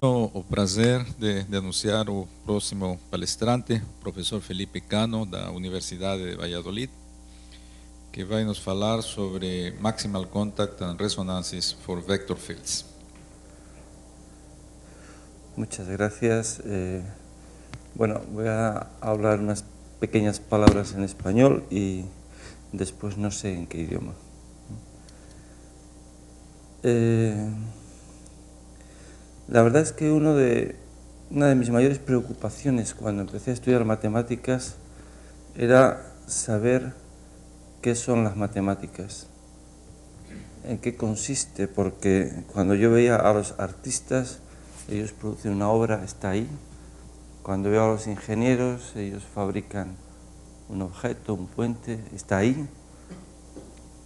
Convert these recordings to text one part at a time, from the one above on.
O prazer de anunciar o próximo palestrante, o professor Felipe Cano, da Universidade de Valladolid, que vai nos falar sobre Maximal Contact and Resonances for Vector Fields. Muchas gracias. Bueno, voy a hablar unas pequeñas palabras en español y después no sé en qué idioma. La verdad es que una de mis mayores preocupaciones cuando empecé a estudiar matemáticas era saber qué son las matemáticas, en qué consiste, porque cuando yo veía a los artistas, ellos producen una obra, está ahí. Cuando veo a los ingenieros, ellos fabrican un objeto, un puente, está ahí.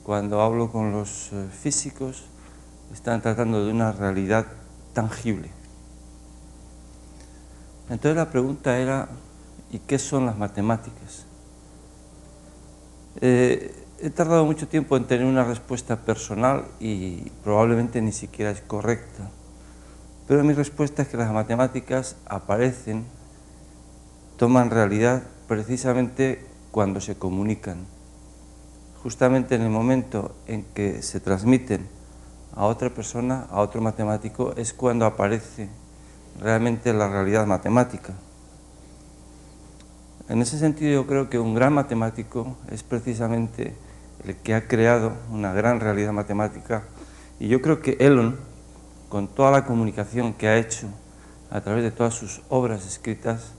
Cuando hablo con los físicos, están tratando de una realidad tangible. Entonces la pregunta era, ¿y qué son las matemáticas? He tardado mucho tiempo en tener una respuesta personal y probablemente ni siquiera es correcta. Pero mi respuesta es que las matemáticas aparecen, toman realidad precisamente cuando se comunican. Justamente en el momento en que se transmiten a otra persona, a otro matemático, es cuando aparece realmente la realidad matemática. En ese sentido yo creo que un gran matemático es precisamente el que ha creado una gran realidad matemática, y yo creo que Elon, con toda la comunicación que ha hecho a través de todas sus obras escritas,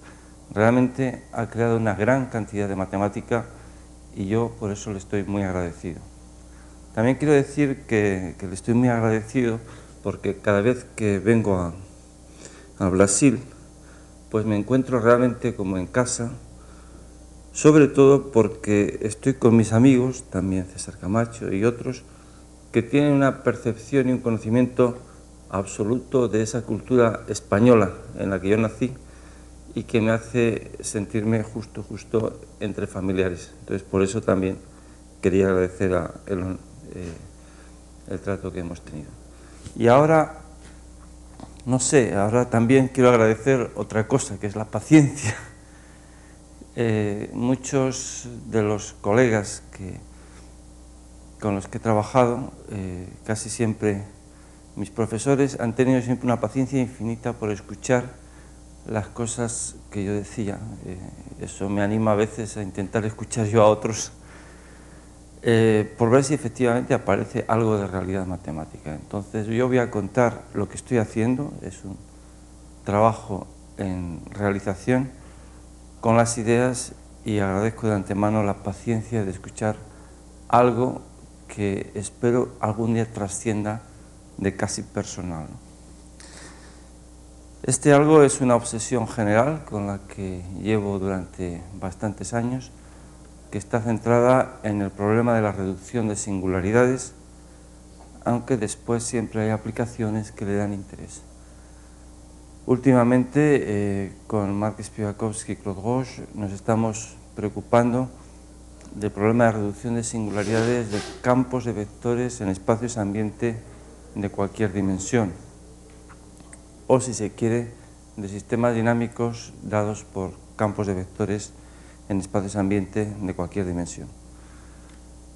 realmente ha creado una gran cantidad de matemática y yo por eso le estoy muy agradecido. También quiero decir que le estoy muy agradecido porque cada vez que vengo a Brasil, pues me encuentro realmente como en casa, sobre todo porque estoy con mis amigos, también César Camacho y otros, que tienen una percepción y un conocimiento absoluto de esa cultura española en la que yo nací y que me hace sentirme justo entre familiares. Entonces, por eso también quería agradecer a Elon el trato que hemos tenido. Y ahora, no sé, ahora también quiero agradecer otra cosa, que es la paciencia. Muchos de los colegas con los que he trabajado, casi siempre mis profesores, han tenido siempre una paciencia infinita por escuchar las cosas que yo decía. Eso me anima a veces a intentar escuchar yo a otros, por ver si efectivamente aparece algo de realidad matemática. Entonces yo voy a contar lo que estoy haciendo, es un trabajo en realización con las ideas, y agradezco de antemano la paciencia de escuchar algo que espero algún día trascienda de casi personal. Este algo es una obsesión general con la que llevo durante bastantes años, que está centrada en el problema de la reducción de singularidades, aunque después siempre hay aplicaciones que le dan interés. Últimamente, con Mark Spivakovsky y Claude Roche, nos estamos preocupando del problema de reducción de singularidades de campos de vectores en espacios ambiente de cualquier dimensión, o si se quiere, de sistemas dinámicos dados por campos de vectores en espacios ambiente de cualquier dimensión.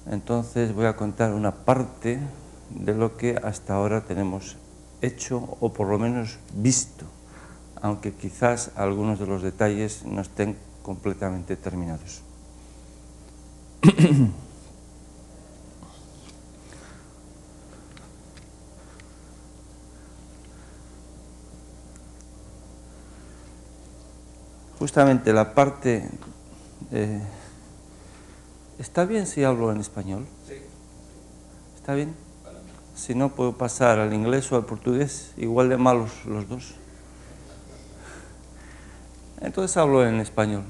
Entonces voy a contar una parte de lo que hasta ahora tenemos hecho, o por lo menos visto, aunque quizás algunos de los detalles no estén completamente terminados. Justamente la parte... ¿Está bien si hablo en español? Sí. ¿Está bien? Si no, puedo pasar al inglés o al portugués, igual de malos los dos. Entonces hablo en español.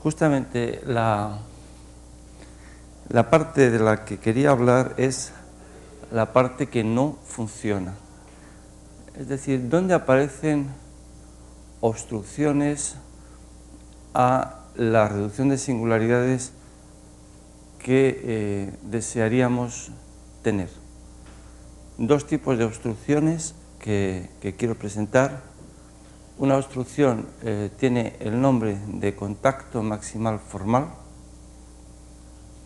Justamente la parte de la que quería hablar es la parte que no funciona. Es decir, ¿dónde aparecen obstrucciones a la reducción de singularidades que desearíamos tener? Dos tipos de obstrucciones que quiero presentar. Una obstrucción tiene el nombre de contacto maximal formal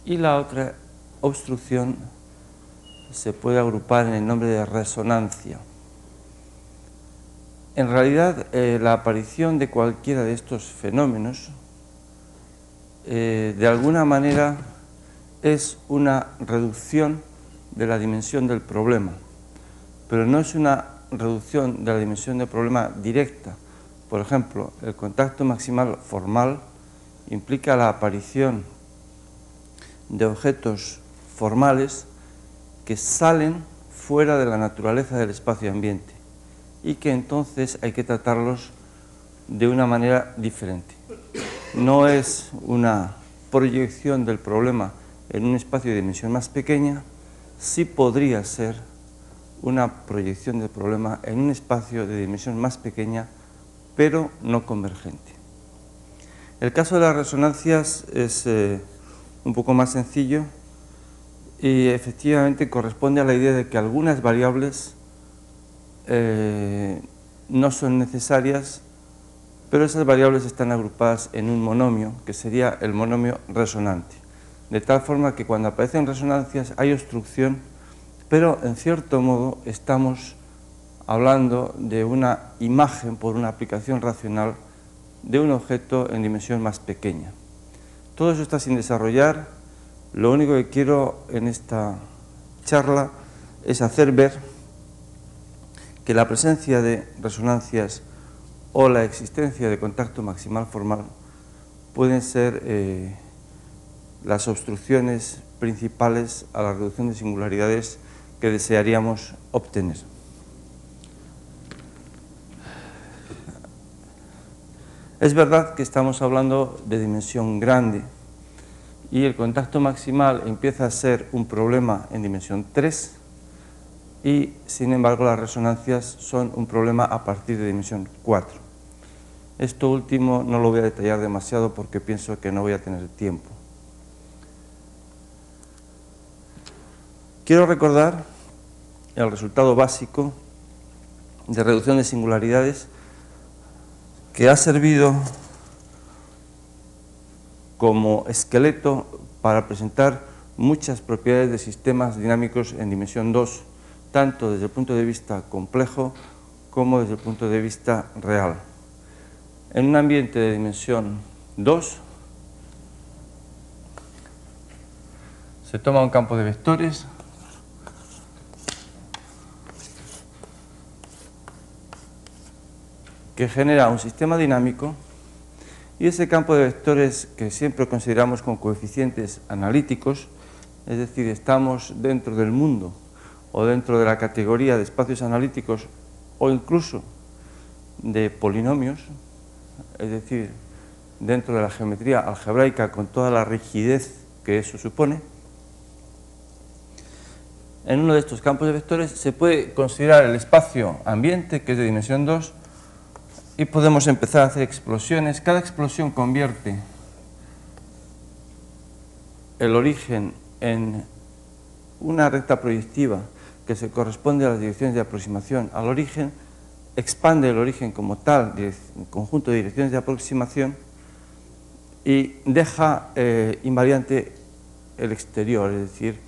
y la otra obstrucción se puede agrupar en el nombre de resonancia. En realidad, la aparición de cualquiera de estos fenómenos de alguna manera es una reducción de la dimensión del problema, pero no es una reducción de la dimensión del problema directa. Por ejemplo, el contacto maximal formal implica la aparición de objetos formales que salen fuera de la naturaleza del espacio-ambiente y que entonces hay que tratarlos de una manera diferente. No es una proyección del problema en un espacio de dimensión más pequeña, sí podría ser una proyección del problema en un espacio de dimensión más pequeña, pero no convergente. El caso de las resonancias es un poco más sencillo y efectivamente corresponde a la idea de que algunas variables no son necesarias, pero esas variables están agrupadas en un monomio, que sería el monomio resonante. De tal forma que cuando aparecen resonancias hay obstrucción, pero en cierto modo estamos hablando de una imagen por una aplicación racional de un objeto en dimensión más pequeña. Todo eso está sin desarrollar. Lo único que quiero en esta charla es hacer ver que la presencia de resonancias o la existencia de contacto maximal formal pueden ser las obstrucciones principales a la reducción de singularidades que desearíamos obtener. Es verdad que estamos hablando de dimensión grande y el contacto maximal empieza a ser un problema en dimensión 3 y, sin embargo, las resonancias son un problema a partir de dimensión 4. Esto último no lo voy a detallar demasiado porque pienso que no voy a tener tiempo. Quiero recordar el resultado básico de reducción de singularidades que ha servido como esqueleto para presentar muchas propiedades de sistemas dinámicos en dimensión 2, tanto desde el punto de vista complejo como desde el punto de vista real. En un ambiente de dimensión 2 se toma un campo de vectores que genera un sistema dinámico y ese campo de vectores que siempre consideramos con coeficientes analíticos, es decir, estamos dentro del mundo o dentro de la categoría de espacios analíticos o incluso de polinomios, es decir, dentro de la geometría algebraica con toda la rigidez que eso supone. En uno de estos campos de vectores se puede considerar el espacio ambiente, que es de dimensión 2, y podemos empezar a hacer explosiones. Cada explosión convierte el origen en una recta proyectiva que se corresponde a las direcciones de aproximación al origen, expande el origen como tal, conjunto de direcciones de aproximación, y deja invariante el exterior, es decir,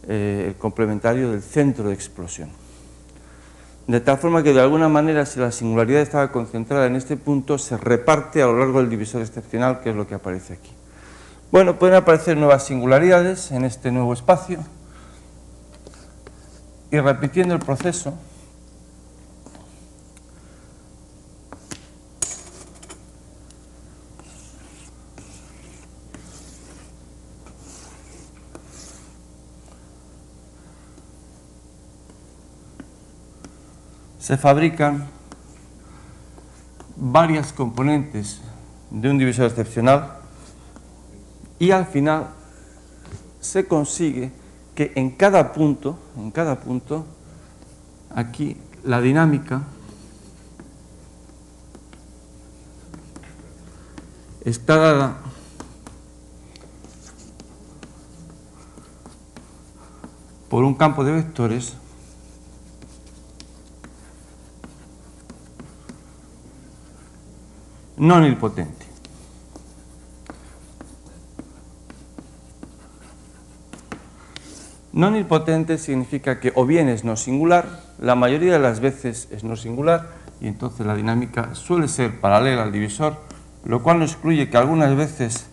el complementario del centro de explosión. De tal forma que de alguna manera, si la singularidad estaba concentrada en este punto, se reparte a lo largo del divisor excepcional, que es lo que aparece aquí. Bueno, pueden aparecer nuevas singularidades en este nuevo espacio y repitiendo el proceso se fabrican varias componentes de un divisor excepcional y al final se consigue que en cada punto, aquí la dinámica está dada por un campo de vectores no nilpotente. No nilpotente significa que o bien es no singular, la mayoría de las veces es no singular, y entonces la dinámica suele ser paralela al divisor, lo cual no excluye que algunas veces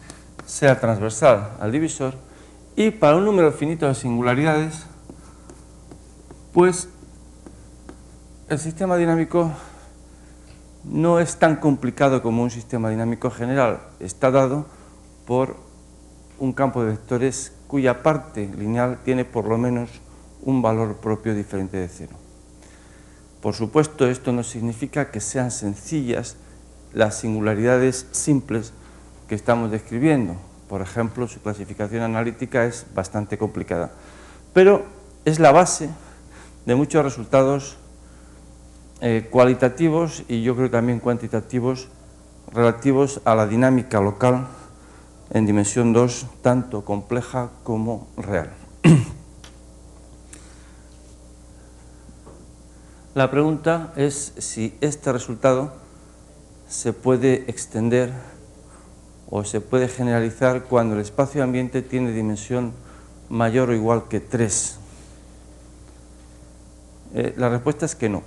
sea transversal al divisor, y para un número finito de singularidades, pues el sistema dinámico no es tan complicado como un sistema dinámico general. Está dado por un campo de vectores cuya parte lineal tiene por lo menos un valor propio diferente de cero. Por supuesto, esto no significa que sean sencillas las singularidades simples que estamos describiendo. Por ejemplo, su clasificación analítica es bastante complicada, pero es la base de muchos resultados cualitativos y yo creo también cuantitativos relativos a la dinámica local en dimensión 2, tanto compleja como real. La pregunta es si este resultado se puede extender o se puede generalizar cuando el espacio ambiente tiene dimensión mayor o igual que 3. La respuesta es que no.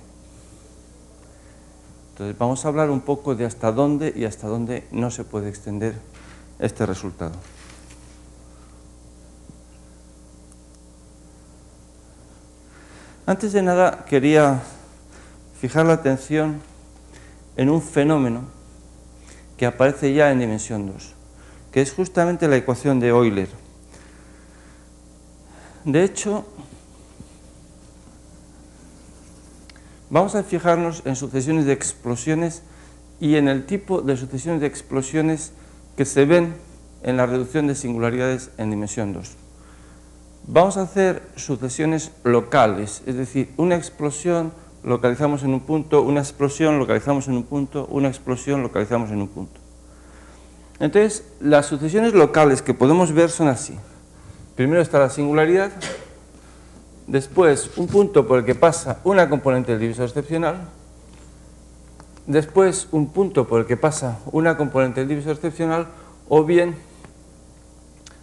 Entonces vamos a hablar un poco de hasta dónde y hasta dónde no se puede extender este resultado. Antes de nada quería fijar la atención en un fenómeno que aparece ya en dimensión 2, que es justamente la ecuación de Euler. De hecho, vamos a fijarnos en sucesiones de explosiones y en el tipo de sucesiones de explosiones que se ven en la reducción de singularidades en dimensión 2. Vamos a hacer sucesiones locales, es decir, una explosión localizamos en un punto, una explosión localizamos en un punto, una explosión localizamos en un punto. Entonces, las sucesiones locales que podemos ver son así. Primero está la singularidad, después un punto por el que pasa una componente del divisor excepcional, después un punto por el que pasa una componente del divisor excepcional, o bien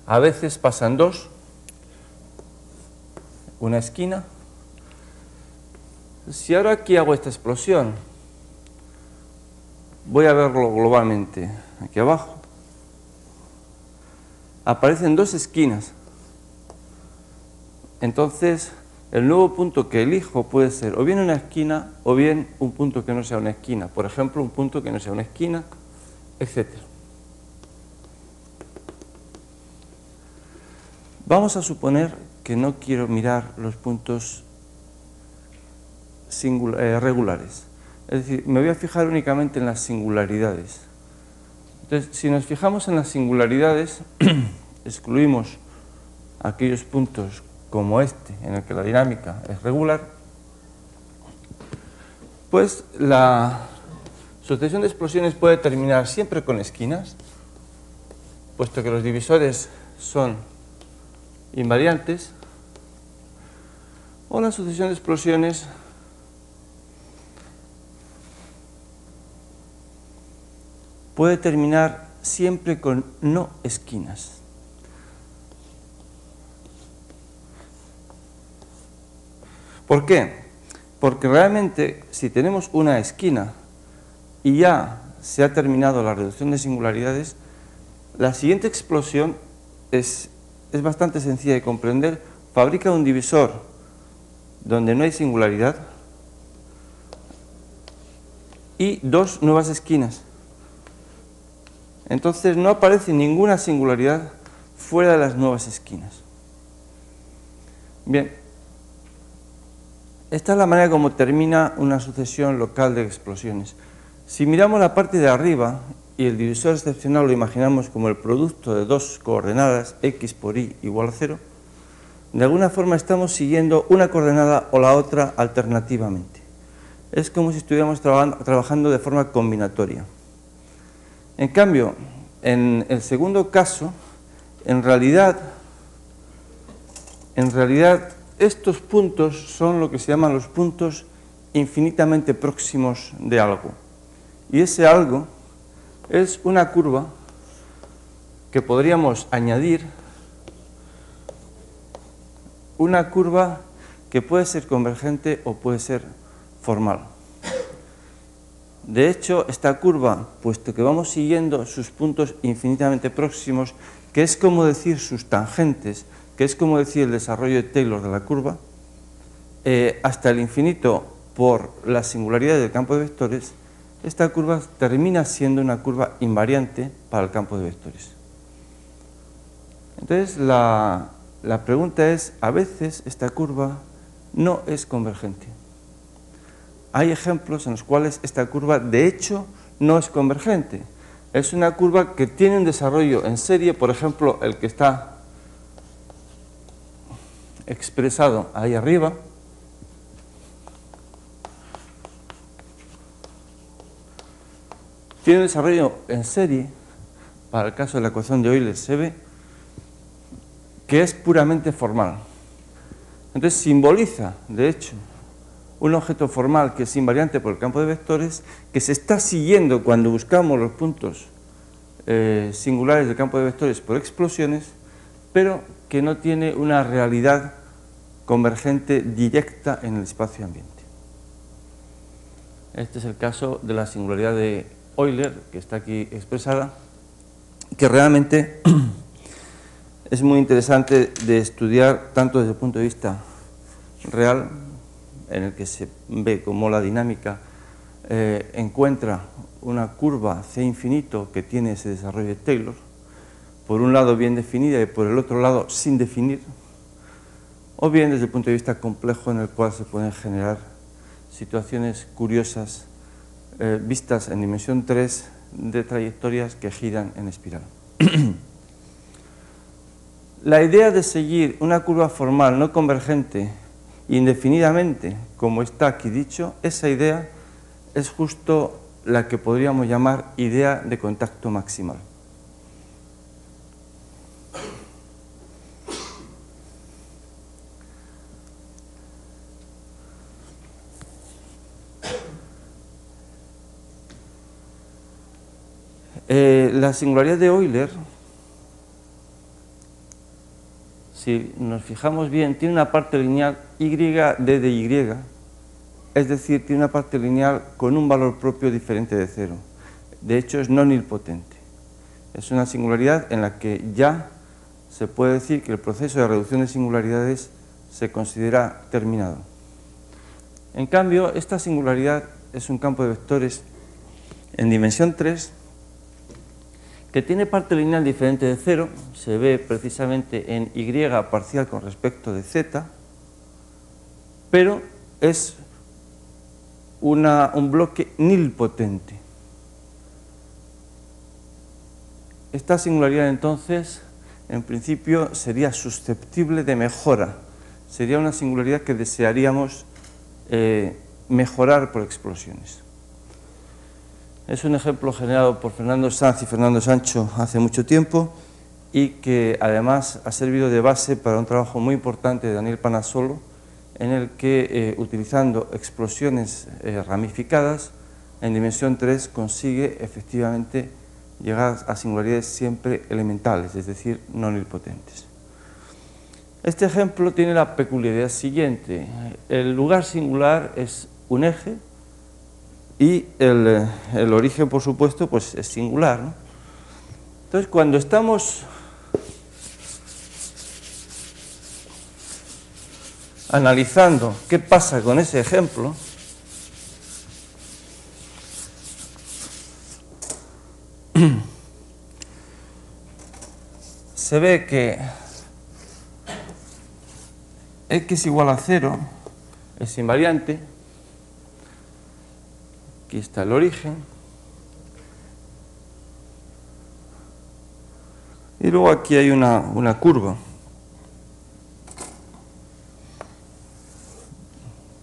a veces pasan dos, una esquina. Si ahora aquí hago esta explosión, voy a verlo globalmente aquí abajo, aparecen dos esquinas. Entonces, el nuevo punto que elijo puede ser o bien una esquina o bien un punto que no sea una esquina. Por ejemplo, un punto que no sea una esquina, etc. Vamos a suponer que no quiero mirar los puntos regulares. Es decir, me voy a fijar únicamente en las singularidades. Entonces, si nos fijamos en las singularidades, excluimos aquellos puntos como este, en el que la dinámica es regular, pues la sucesión de explosiones puede terminar siempre con esquinas, puesto que los divisores son invariantes, o la sucesión de explosiones puede terminar siempre con no esquinas. ¿Por qué? Porque realmente si tenemos una esquina y ya se ha terminado la reducción de singularidades, la siguiente explosión es bastante sencilla de comprender. Fabrica un divisor donde no hay singularidad y dos nuevas esquinas. Entonces no aparece ninguna singularidad fuera de las nuevas esquinas. Bien, esta es la manera como termina una sucesión local de explosiones. Si miramos la parte de arriba y el divisor excepcional lo imaginamos como el producto de dos coordenadas, x por y igual a 0, de alguna forma estamos siguiendo una coordenada o la otra alternativamente. Es como si estuviéramos trabajando de forma combinatoria. En cambio, en el segundo caso, en realidad estos puntos son lo que se llaman los puntos infinitamente próximos de algo. Y ese algo es una curva que podríamos añadir, una curva que puede ser convergente o puede ser formal. De hecho, esta curva, puesto que vamos siguiendo sus puntos infinitamente próximos, que es como decir sus tangentes, que es como decir el desarrollo de Taylor de la curva, hasta el infinito por la singularidad del campo de vectores, esta curva termina siendo una curva invariante para el campo de vectores. Entonces, la pregunta es, a veces esta curva no es convergente. Hay ejemplos en los cuales esta curva, de hecho, no es convergente. Es una curva que tiene un desarrollo en serie, por ejemplo, el que está expresado ahí arriba. Tiene un desarrollo en serie, para el caso de la ecuación de Euler se ve, que es puramente formal. Entonces simboliza, de hecho, un objeto formal que es invariante por el campo de vectores, que se está siguiendo cuando buscamos los puntos singulares del campo de vectores por explosiones, pero que no tiene una realidad convergente directa en el espacio ambiente. Este es el caso de la singularidad de Euler, que está aquí expresada, que realmente es muy interesante de estudiar tanto desde el punto de vista real, en el que se ve cómo la dinámica encuentra una curva C infinito que tiene ese desarrollo de Taylor, por un lado bien definida y por el otro lado sin definir, o bien desde el punto de vista complejo en el cual se pueden generar situaciones curiosas vistas en dimensión 3 de trayectorias que giran en espiral. La idea de seguir una curva formal no convergente indefinidamente, como está aquí dicho, esa idea es justo la que podríamos llamar idea de contacto maximal. La singularidad de Euler, si nos fijamos bien, tiene una parte lineal y de y, es decir, tiene una parte lineal con un valor propio diferente de cero. De hecho, es no nilpotente. Es una singularidad en la que ya se puede decir que el proceso de reducción de singularidades se considera terminado. En cambio, esta singularidad es un campo de vectores en dimensión 3 que tiene parte lineal diferente de cero, se ve precisamente en y parcial con respecto de z, pero es un bloque nilpotente. Esta singularidad entonces, en principio, sería susceptible de mejora. Sería una singularidad que desearíamos mejorar por explosiones. Es un ejemplo generado por Fernando Sanz y Fernando Sancho hace mucho tiempo y que además ha servido de base para un trabajo muy importante de Daniel Panassolo, en el que utilizando explosiones ramificadas en dimensión 3 consigue efectivamente llegar a singularidades siempre elementales, es decir, no nilpotentes. Este ejemplo tiene la peculiaridad siguiente: el lugar singular es un eje y el origen, por supuesto, pues es singular, ¿no? Entonces, cuando estamos analizando qué pasa con ese ejemplo, se ve que x igual a 0 es invariante. Aquí está el origen. Y luego aquí hay una curva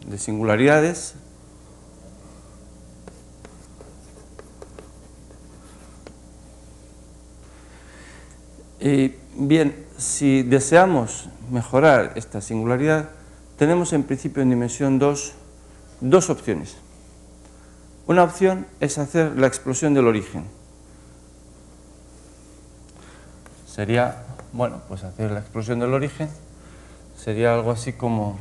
de singularidades. Y bien, si deseamos mejorar esta singularidad, tenemos en principio en dimensión 2 dos opciones. Una opción es hacer la explosión del origen. sería, bueno, pues hacer la explosión del origen, sería algo así como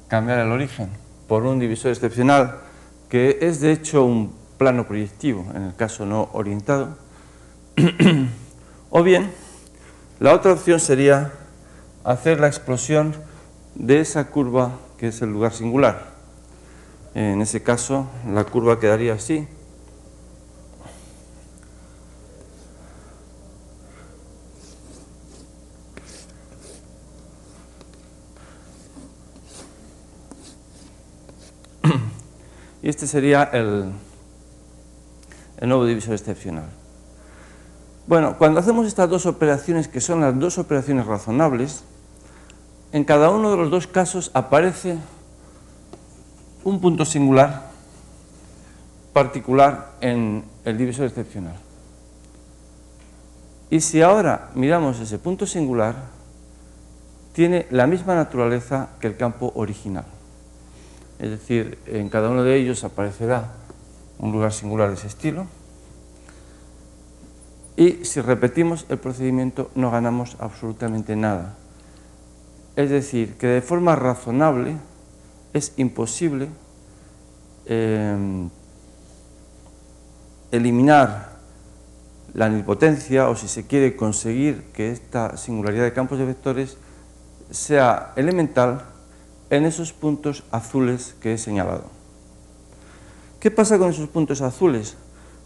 cambiar el origen por un divisor excepcional, que es de hecho un plano proyectivo, en el caso no orientado. O bien, la otra opción sería hacer la explosión de esa curva que es el lugar singular. En ese caso, la curva quedaría así. Y este sería el nuevo divisor excepcional. Bueno, cuando hacemos estas dos operaciones, que son las dos operaciones razonables, en cada uno de los dos casos aparece un punto singular particular en el divisor excepcional. Y si ahora miramos ese punto singular, tiene la misma naturaleza que el campo original. Es decir, en cada uno de ellos aparecerá un lugar singular de ese estilo. Y si repetimos el procedimiento no ganamos absolutamente nada. Es decir, que de forma razonable es imposible eliminar la nilpotencia, o si se quiere conseguir que esta singularidad de campos de vectores sea elemental en esos puntos azules que he señalado. ¿Qué pasa con esos puntos azules?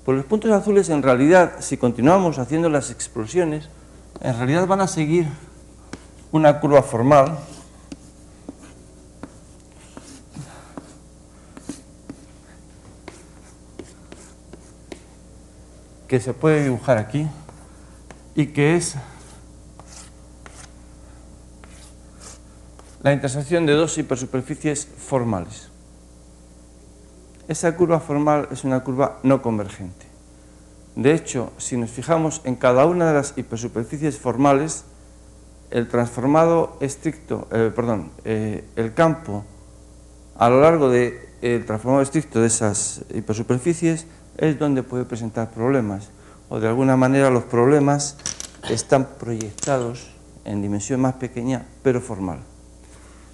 Pues los puntos azules, en realidad, si continuamos haciendo las explosiones, en realidad van a seguir una curva formal que se puede dibujar aquí y que es la intersección de dos hipersuperficies formales. Esa curva formal es una curva no convergente. De hecho, si nos fijamos en cada una de las hipersuperficies formales, el transformado estricto, el campo a lo largo del transformado estricto de esas hipersuperficies es donde puede presentar problemas, o de alguna manera los problemas están proyectados en dimensión más pequeña, pero formal.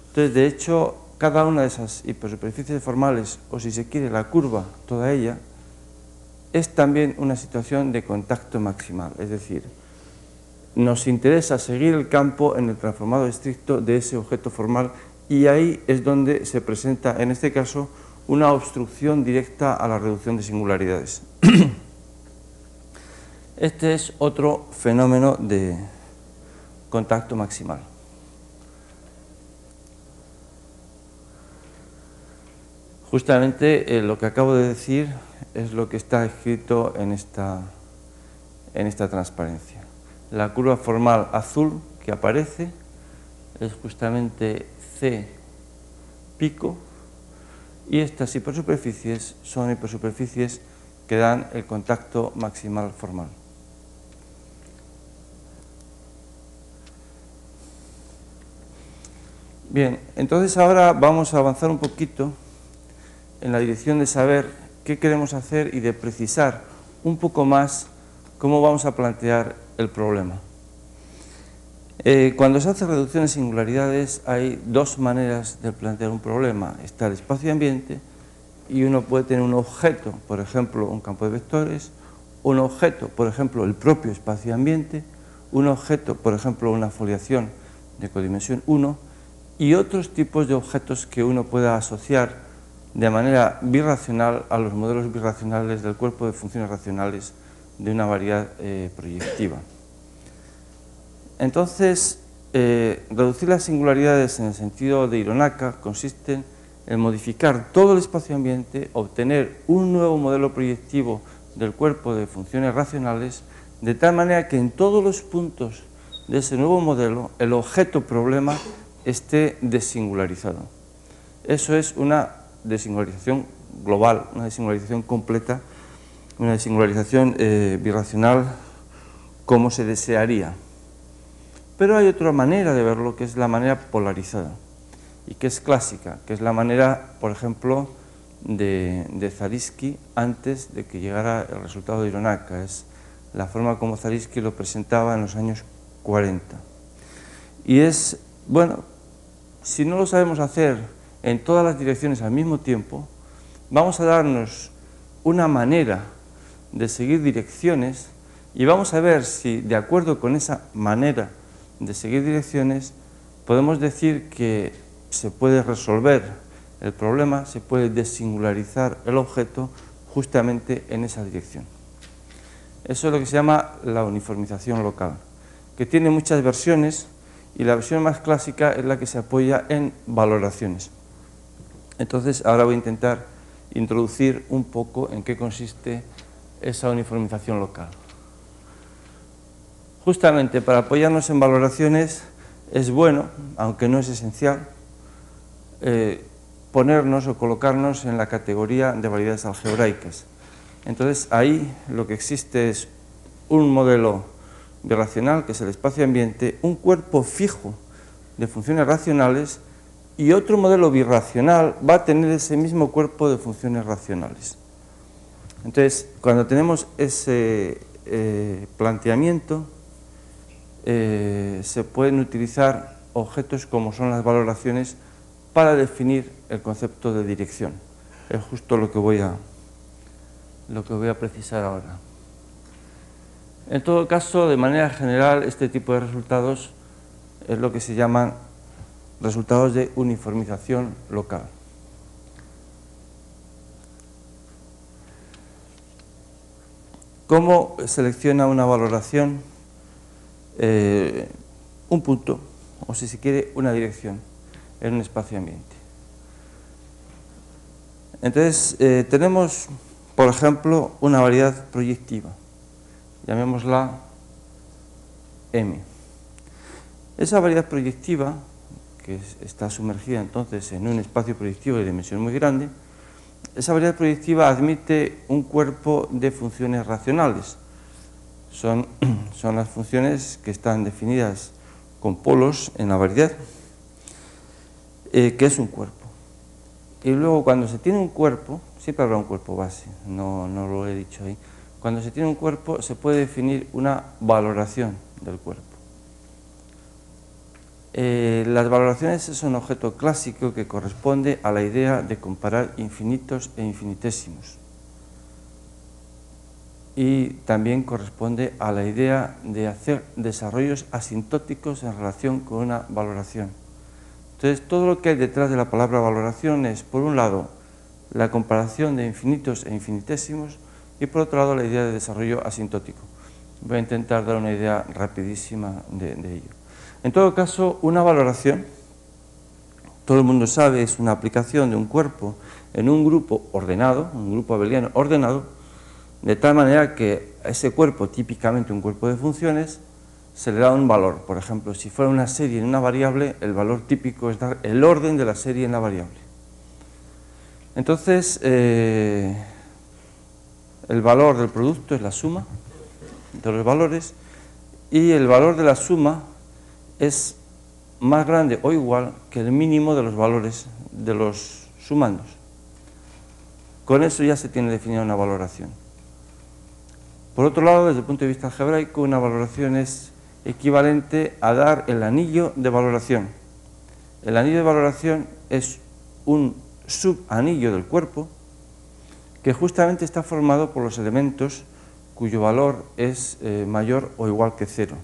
Entonces, de hecho, cada una de esas hipersuperficies formales, o si se quiere la curva, toda ella, es también una situación de contacto maximal, es decir, nos interesa seguir el campo en el transformado estricto de ese objeto formal y ahí es donde se presenta, en este caso, una obstrucción directa a la reducción de singularidades. Este es otro fenómeno de contacto maximal. Justamente lo que acabo de decir es lo que está escrito en esta transparencia. La curva formal azul que aparece es justamente C pico y estas hipersuperficies son hipersuperficies que dan el contacto maximal formal. Bien, entonces ahora vamos a avanzar un poquito en la dirección de saber qué queremos hacer y de precisar un poco más cómo vamos a plantear el problema. Cuando se hace reducción de singularidades hay dos maneras de plantear un problema. Está el espacio-ambiente y uno puede tener un objeto, por ejemplo, un campo de vectores, un objeto, por ejemplo, el propio espacio-ambiente, un objeto, por ejemplo, una foliación de codimensión 1 y otros tipos de objetos que uno pueda asociar de manera birracional a los modelos birracionales del cuerpo de funciones racionales de una variedad proyectiva. Entonces, reducir las singularidades en el sentido de Hironaka consiste en modificar todo el espacio-ambiente, obtener un nuevo modelo proyectivo del cuerpo de funciones racionales, de tal manera que en todos los puntos de ese nuevo modelo el objeto problema esté desingularizado. Eso es una desingularización global, una desingularización completa, una desingularización birracional como se desearía. Pero hay otra manera de verlo, que es la manera polarizada y que es clásica, que es la manera, por ejemplo, de Zariski antes de que llegara el resultado de Hironaka. Es la forma como Zariski lo presentaba en los años 40. Y es, bueno, si no lo sabemos hacer en todas las direcciones al mismo tiempo, vamos a darnos una manera de seguir direcciones y vamos a ver si, de acuerdo con esa manera de seguir direcciones, podemos decir que se puede resolver el problema, se puede desingularizar el objeto justamente en esa dirección. Eso es lo que se llama la uniformización local, que tiene muchas versiones y la versión más clásica es la que se apoya en valoraciones. Entonces, ahora voy a intentar introducir un poco en qué consiste esa uniformización local. Justamente para apoyarnos en valoraciones es bueno, aunque no es esencial, ponernos o colocarnos en la categoría de variedades algebraicas. Entonces, ahí lo que existe es un modelo birracional, que es el espacio-ambiente, un cuerpo fijo de funciones racionales, y otro modelo birracional va a tener ese mismo cuerpo de funciones racionales. Entonces, cuando tenemos ese planteamiento, se pueden utilizar objetos como son las valoraciones para definir el concepto de dirección. Es justo lo que voy a precisar ahora. En todo caso, de manera general, este tipo de resultados es lo que se llaman resultados de uniformización local. ¿Cómo selecciona una valoración un punto, o si se quiere, una dirección en un espacio-ambiente? Entonces, tenemos, por ejemplo, una variedad proyectiva, llamémosla M. Esa variedad proyectiva, que está sumergida entonces en un espacio proyectivo de dimensión muy grande, esa variedad proyectiva admite un cuerpo de funciones racionales. Son las funciones que están definidas con polos en la variedad, que es un cuerpo. Y luego, cuando se tiene un cuerpo, siempre habrá un cuerpo base, no lo he dicho ahí. Cuando se tiene un cuerpo, se puede definir una valoración del cuerpo. Las valoraciones es un objeto clásico que corresponde a la idea de comparar infinitos e infinitesimos. Y también corresponde a la idea de hacer desarrollos asintóticos en relación con una valoración. Entonces, todo lo que hay detrás de la palabra valoración es, por un lado, la comparación de infinitos e infinitésimos y, por otro lado, la idea de desarrollo asintótico. Voy a intentar dar una idea rapidísima de ello. En todo caso, una valoración, todo el mundo sabe, es una aplicación de un cuerpo en un grupo ordenado, un grupo abeliano ordenado, de tal manera que a ese cuerpo, típicamente un cuerpo de funciones, se le da un valor. Por ejemplo, si fuera una serie en una variable, el valor típico es dar el orden de la serie en la variable. Entonces, el valor del producto es la suma de los valores, y el valor de la suma es más grande o igual que el mínimo de los valores de los sumandos. Con eso ya se tiene definida una valoración. Por otro lado, desde el punto de vista algebraico, una valoración es equivalente a dar el anillo de valoración. El anillo de valoración es un subanillo del cuerpo que justamente está formado por los elementos cuyo valor es mayor o igual que 0.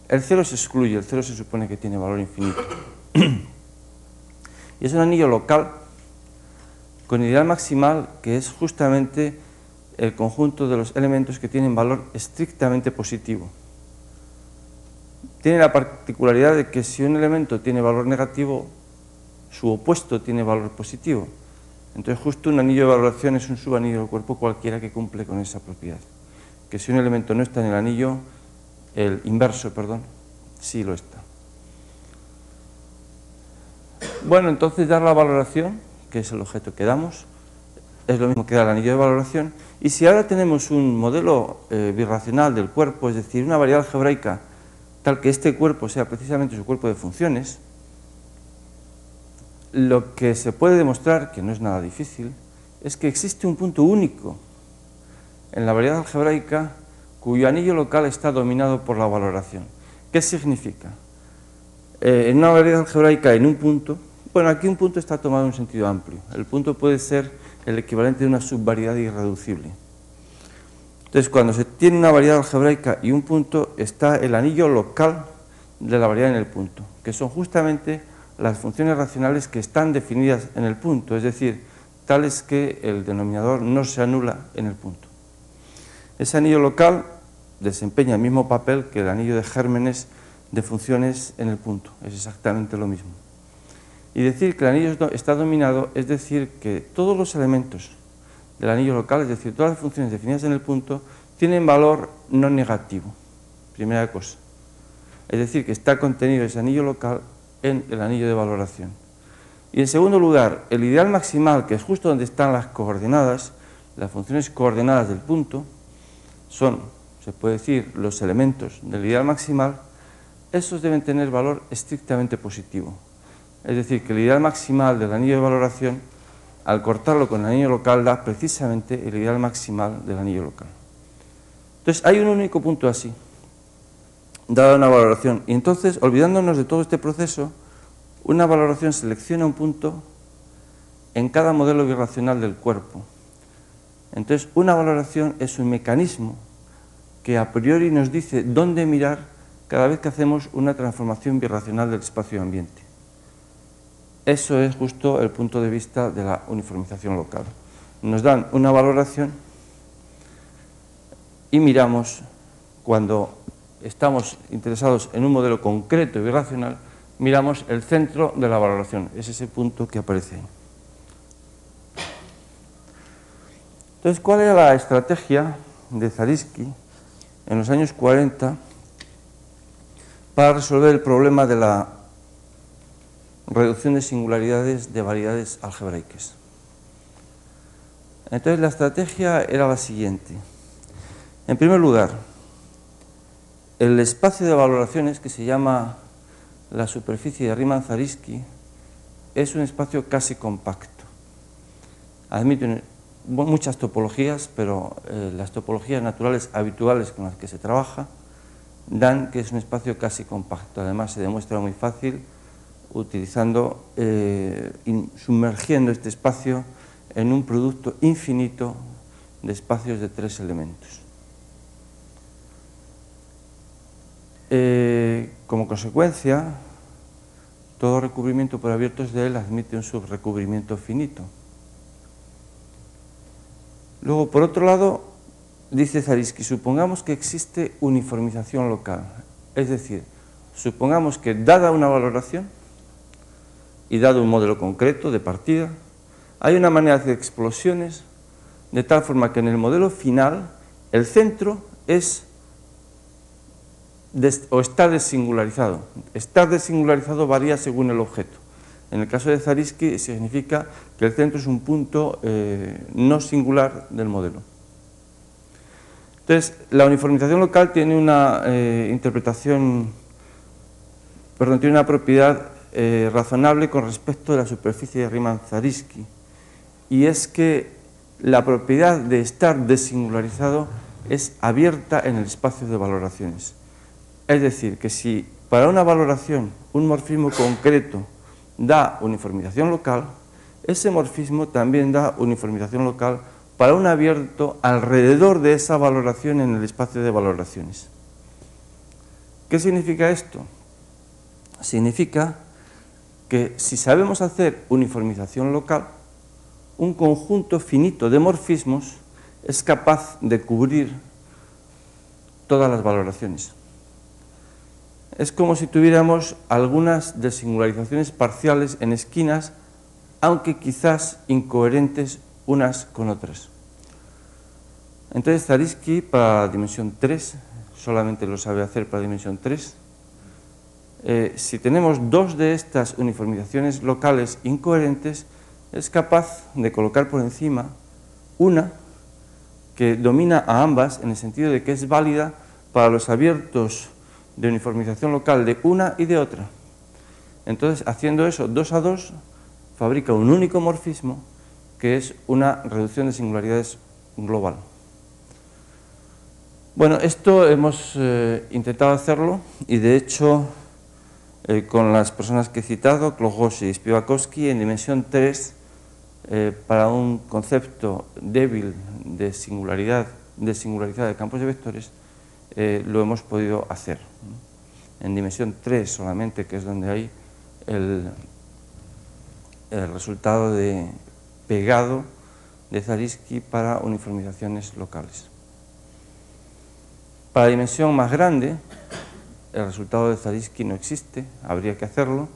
El 0 se excluye, el 0 se supone que tiene valor infinito. Y es un anillo local con ideal maximal, que es justamente el conjunto de los elementos que tienen valor estrictamente positivo. Tiene la particularidad de que si un elemento tiene valor negativo, su opuesto tiene valor positivo. Entonces, justo un anillo de valoración es un subanillo del cuerpo cualquiera que cumple con esa propiedad. Que si un elemento no está en el anillo, el inverso, perdón, sí lo está. Bueno, entonces dar la valoración, que es el objeto que damos, es lo mismo que dar el anillo de valoración. Y si ahora tenemos un modelo birracional del cuerpo, es decir, una variedad algebraica tal que este cuerpo sea precisamente su cuerpo de funciones, lo que se puede demostrar, que no es nada difícil, es que existe un punto único en la variedad algebraica cuyo anillo local está dominado por la valoración. ¿Qué significa? En una variedad algebraica, en un punto, bueno, aquí un punto está tomado en un sentido amplio. El punto puede ser el equivalente de una subvariedad irreducible. Entonces, cuando se tiene una variedad algebraica y un punto, está el anillo local de la variedad en el punto, que son justamente las funciones racionales que están definidas en el punto, es decir, tales que el denominador no se anula en el punto. Ese anillo local desempeña el mismo papel que el anillo de gérmenes de funciones en el punto, es exactamente lo mismo. Y decir que el anillo está dominado es decir que todos los elementos del anillo local, es decir, todas las funciones definidas en el punto, tienen valor no negativo, primera cosa. Es decir, que está contenido ese anillo local en el anillo de valoración. Y en segundo lugar, el ideal maximal, que es justo donde están las coordenadas, las funciones coordenadas del punto, son, se puede decir, los elementos del ideal maximal, esos deben tener valor estrictamente positivo. Es decir, que el ideal maximal del anillo de valoración, al cortarlo con el anillo local, da precisamente el ideal maximal del anillo local. Entonces, hay un único punto así, dada una valoración. Y entonces, olvidándonos de todo este proceso, una valoración selecciona un punto en cada modelo birracional del cuerpo. Entonces, una valoración es un mecanismo que a priori nos dice dónde mirar cada vez que hacemos una transformación birracional del espacio-ambiente. Eso es justo el punto de vista de la uniformización local. Nos dan una valoración y miramos, cuando estamos interesados en un modelo concreto birracional, miramos el centro de la valoración, es ese punto que aparece ahí. Entonces, ¿cuál era la estrategia de Zariski en los años 40 para resolver el problema de la reducción de singularidades de variedades algebraicas? Entonces, la estrategia era la siguiente. En primer lugar, el espacio de valoraciones, que se llama la superficie de Riemann-Zariski, es un espacio casi compacto. Admite muchas topologías, pero las topologías naturales habituales con las que se trabaja dan que es un espacio casi compacto. Además, se demuestra muy fácil utilizando, sumergiendo este espacio en un producto infinito de espacios de 3 elementos. Como consecuencia, todo recubrimiento por abiertos de él admite un subrecubrimiento finito. Luego, por otro lado, dice Zariski, supongamos que existe uniformización local. Es decir, supongamos que dada una valoración y dado un modelo concreto de partida, hay una manera de hacer explosiones de tal forma que en el modelo final el centro es o está desingularizado. Estar desingularizado varía según el objeto. En el caso de Zariski significa que el centro es un punto no singular del modelo. Entonces, la uniformización local tiene una tiene una propiedad razonable con respecto a la superficie de Riemann-Zariski, y es que la propiedad de estar desingularizado es abierta en el espacio de valoraciones. Es decir, que si para una valoración un morfismo concreto da uniformización local, ese morfismo también da uniformización local para un abierto alrededor de esa valoración en el espacio de valoraciones. ¿Qué significa esto? Significa que si sabemos hacer uniformización local, un conjunto finito de morfismos es capaz de cubrir todas las valoraciones. Es como si tuviéramos algunas desingularizaciones parciales en esquinas, aunque quizás incoherentes unas con otras. Entonces, Zariski para dimensión 3, solamente lo sabe hacer para dimensión 3, si tenemos dos de estas uniformizaciones locales incoherentes, es capaz de colocar por encima una que domina a ambas en el sentido de que es válida para los abiertos de uniformización local de una y de otra. Entonces, haciendo eso 2 a 2, fabrica un único morfismo que es una reducción de singularidades global. Bueno, esto hemos intentado hacerlo y de hecho con las personas que he citado, Klogos y Spivakowski, en dimensión 3, para un concepto débil de singularidad de campos de vectores, lo hemos podido hacer. En dimensión 3 solamente, que es donde hay el resultado de pegado de Zariski para uniformizaciones locales. Para la dimensión más grande, el resultado de Zariski no existe, habría que hacerlo,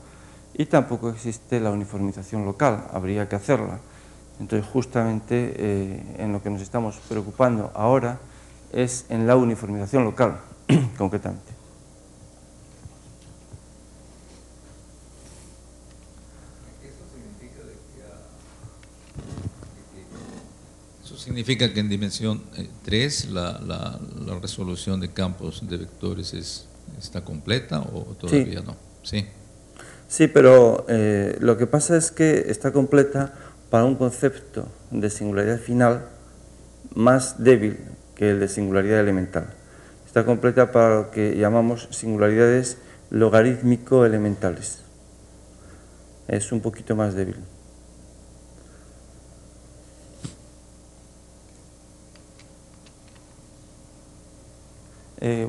y tampoco existe la uniformización local, habría que hacerla. Entonces, justamente en lo que nos estamos preocupando ahora es en la uniformización local, concretamente. Eso significa que en dimensión 3 la resolución de campos de vectores está completa o todavía no. Sí. Sí, pero lo que pasa es que está completa para un concepto de singularidad final más débil que el de singularidad elemental. Está completa para lo que llamamos singularidades logarítmico-elementales. Es un poquito más débil.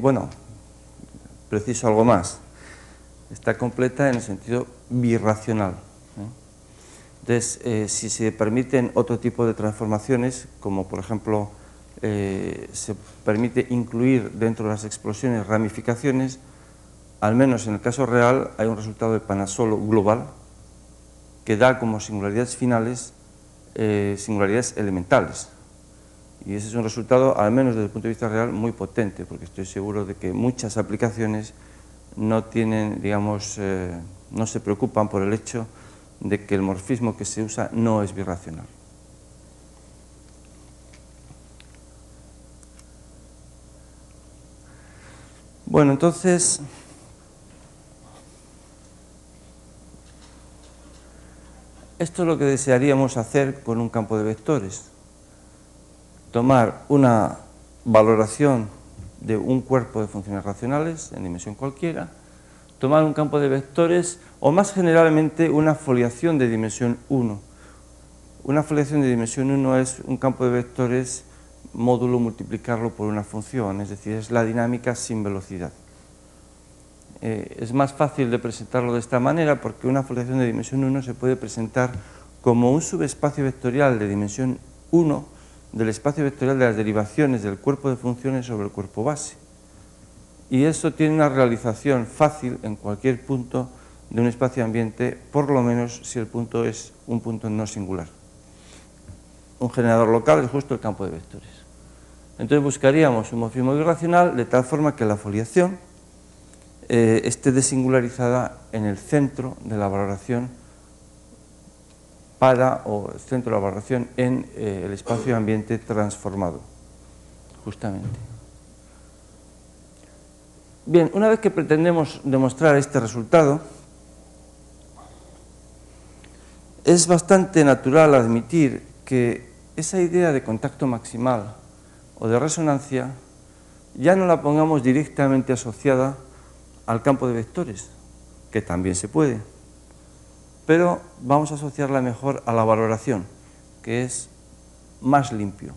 Bueno, preciso algo más. Está completa en el sentido birracional. Entonces, si se permiten otro tipo de transformaciones, como por ejemplo se permite incluir dentro de las explosiones ramificaciones, al menos en el caso real hay un resultado de Panassolo global que da como singularidades finales singularidades elementales. Y ese es un resultado, al menos desde el punto de vista real, muy potente, porque estoy seguro de que muchas aplicaciones no tienen, digamos, no se preocupan por el hecho de que el morfismo que se usa no es birracional. Bueno, entonces, esto es lo que desearíamos hacer con un campo de vectores. Tomar una valoración de un cuerpo de funciones racionales en dimensión cualquiera, tomar un campo de vectores o más generalmente una foliación de dimensión 1. Una foliación de dimensión 1 es un campo de vectores módulo multiplicarlo por una función, es decir, es la dinámica sin velocidad. Es más fácil de presentarlo de esta manera porque una foliación de dimensión 1 se puede presentar como un subespacio vectorial de dimensión 1 del espacio vectorial de las derivaciones del cuerpo de funciones sobre el cuerpo base. Y eso tiene una realización fácil en cualquier punto de un espacio ambiente, por lo menos si el punto es un punto no singular. Un generador local es justo el campo de vectores. Entonces buscaríamos un morfismo birracional de tal forma que la foliación esté desingularizada en el centro de la valoración o el centro de la valoración en el espacio ambiente transformado, justamente. Bien, una vez que pretendemos demostrar este resultado, es bastante natural admitir que esa idea de contacto maximal o de resonancia ya no la pongamos directamente asociada al campo de vectores, que también se puede, pero vamos a asociarla mejor a la valoración, que es más limpio,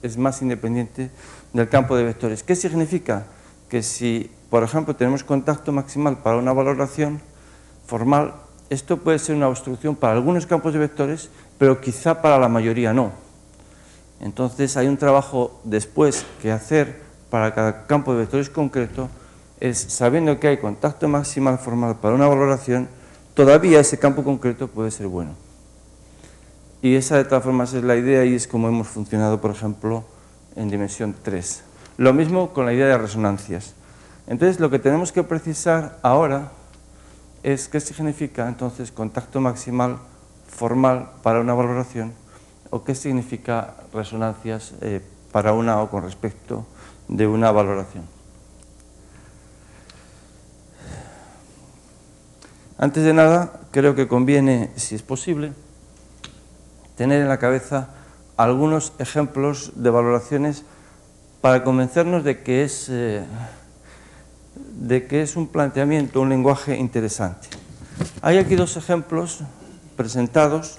es más independiente del campo de vectores. ¿Qué significa? Que si, por ejemplo, tenemos contacto maximal para una valoración formal, esto puede ser una obstrucción para algunos campos de vectores, pero quizá para la mayoría no. Entonces hay un trabajo después que hacer para cada campo de vectores concreto, es sabiendo que hay contacto maximal formal para una valoración, todavía ese campo concreto puede ser bueno. Y esa de todas formas es la idea y es como hemos funcionado, por ejemplo, en dimensión 3. Lo mismo con la idea de resonancias. Entonces lo que tenemos que precisar ahora es qué significa entonces contacto maximal formal para una valoración o qué significa resonancias para una o con respecto de una valoración. Antes de nada, creo que conviene, si es posible, tener en la cabeza algunos ejemplos de valoraciones para convencernos de que es un planteamiento, un lenguaje interesante. Hay aquí dos ejemplos presentados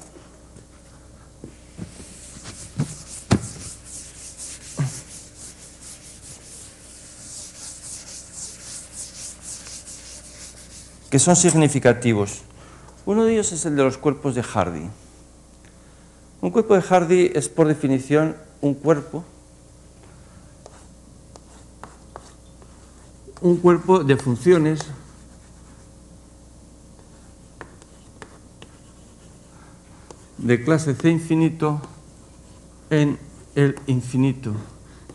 que son significativos. Uno de ellos es el de los cuerpos de Hardy. Un cuerpo de Hardy es, por definición, un cuerpo de funciones de clase C infinito en el infinito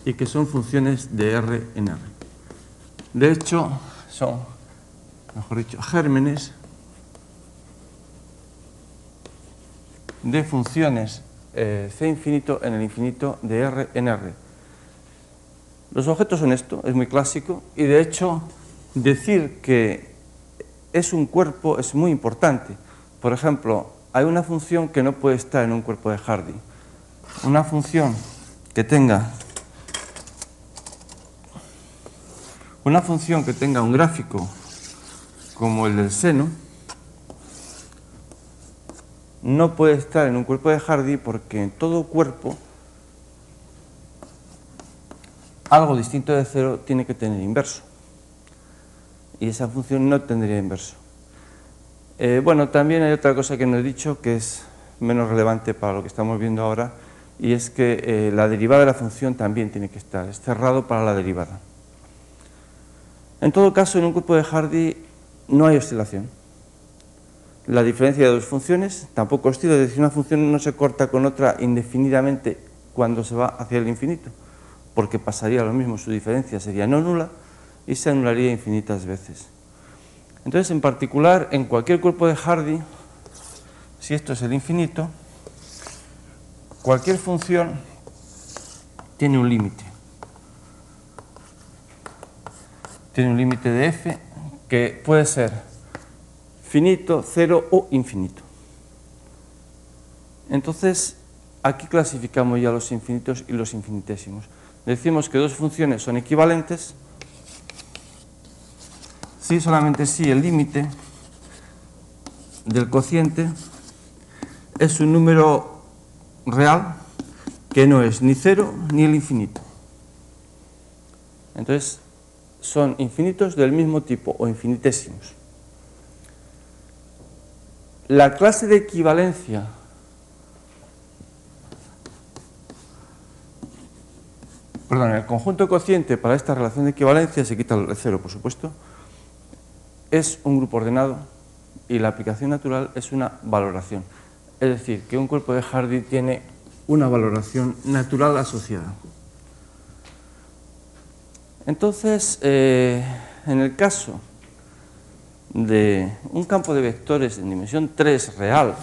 y que son funciones de R en R. De hecho, son, mejor dicho, gérmenes de funciones C infinito en el infinito de R en R. Los objetos son esto, es muy clásico, y de hecho decir que es un cuerpo es muy importante. Por ejemplo, hay una función que no puede estar en un cuerpo de Hardy. Una función que tenga un gráfico como el del seno no puede estar en un cuerpo de Hardy porque en todo cuerpo algo distinto de cero tiene que tener inverso. Y esa función no tendría inverso. Bueno, también hay otra cosa que no he dicho que es menos relevante para lo que estamos viendo ahora, y es que la derivada de la función también tiene que estar, es cerrado para la derivada. En todo caso, en un cuerpo de Hardy no hay oscilación. La diferencia de dos funciones tampoco oscila, es decir, una función no se corta con otra indefinidamente cuando se va hacia el infinito, porque pasaría lo mismo, su diferencia sería no nula y se anularía infinitas veces. Entonces, en particular, en cualquier cuerpo de Hardy, si esto es el infinito, cualquier función tiene un límite. Tiene un límite de f que puede ser finito, cero o infinito. Entonces, aquí clasificamos ya los infinitos y los infinitesimos. Decimos que dos funciones son equivalentes si solamente si el límite del cociente es un número real que no es ni cero ni el infinito. Entonces, son infinitos del mismo tipo o infinitésimos. La clase de equivalencia el conjunto cociente para esta relación de equivalencia, se quita el cero por supuesto, es un grupo ordenado y la aplicación natural es una valoración. Es decir, que un cuerpo de Hardy tiene una valoración natural asociada. Entonces, en el caso de un campo de vectores en dimensión 3 real,